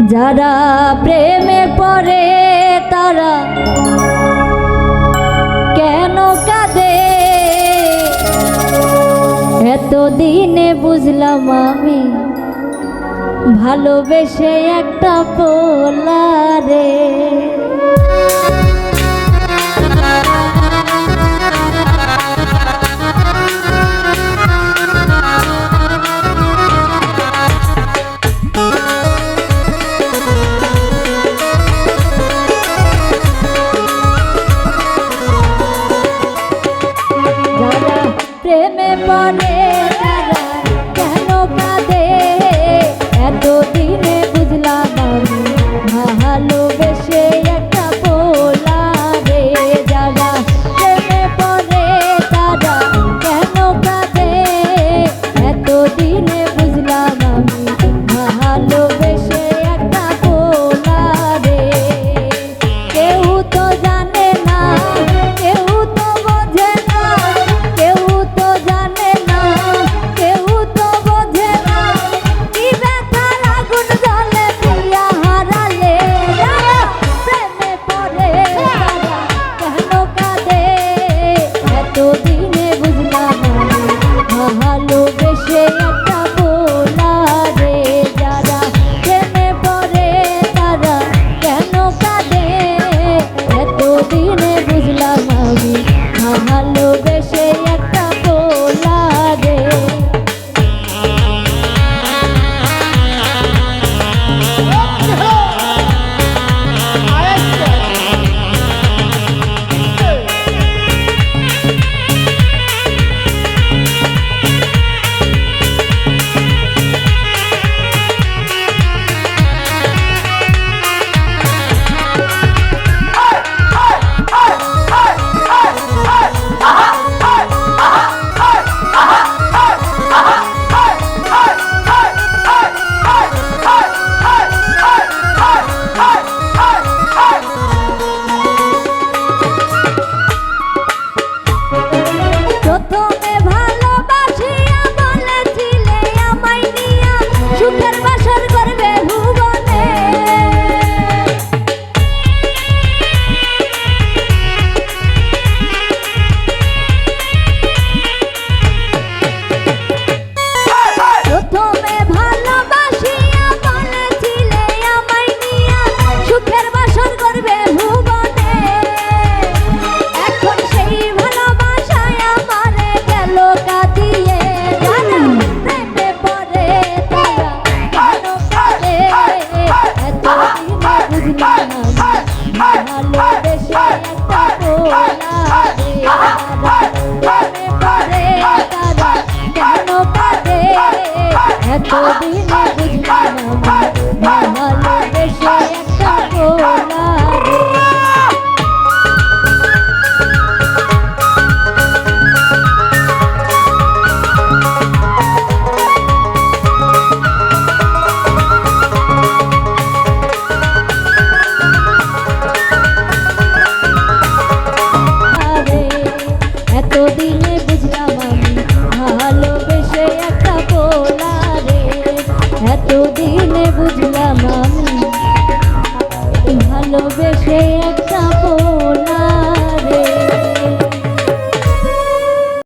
যারা প্রেমে পড়ে তারা কেন কাঁদে এতদিনে বুঝলাম আমি ভালোবেসে একটা পোলারে। প্রেমে পড়ে তারা কেন কাঁদে এতদিনে বুঝলাম আমি ভালোবেসে একটা পোলারে। যারা প্রেমে পড়ে তারা কেন কাঁদে এতদিনে বুঝলাম আমি ভালোবেসে একটা পোলারে। কেউ তো জানে না, কেউ তো বোঝে না, কেউ তো জানে না, কেউ তো বোঝে না, কি ব্যথার আগুন জ্বলে প্রিয়া হারালে। প্রেমে পড়ে তারা কেন কাঁদে এতদিনে বুঝলাম আমি ভালোবেসে একটা পোলারে। যারা প্রেমে পড়ে তারা কেন কাঁদে এতদিনে বুঝলাম আমি ভালোবেসে একটা পোলারে। প্রথমে ভালোবাসিয়া বলেছিলে আমায় নিয়া সুখের বাসর করবে ভুবনে। প্রথমে ভালোবাসিয়া বলেছিলে আমায় নিয়া সুখের বাসর করবে ভুবনে। এখন সেই ভালোবাসায় আমারে গেল কাঁদিয়ে। যারা প্রেমে পড়ে তারা কেন কাঁদে এতদিনে বুঝলাম আমি ভালোবেসে একটা পোলারে। যারা প্রেমে পড়ে তারা কেন কাঁদে এতদিনে বুঝলাম আমি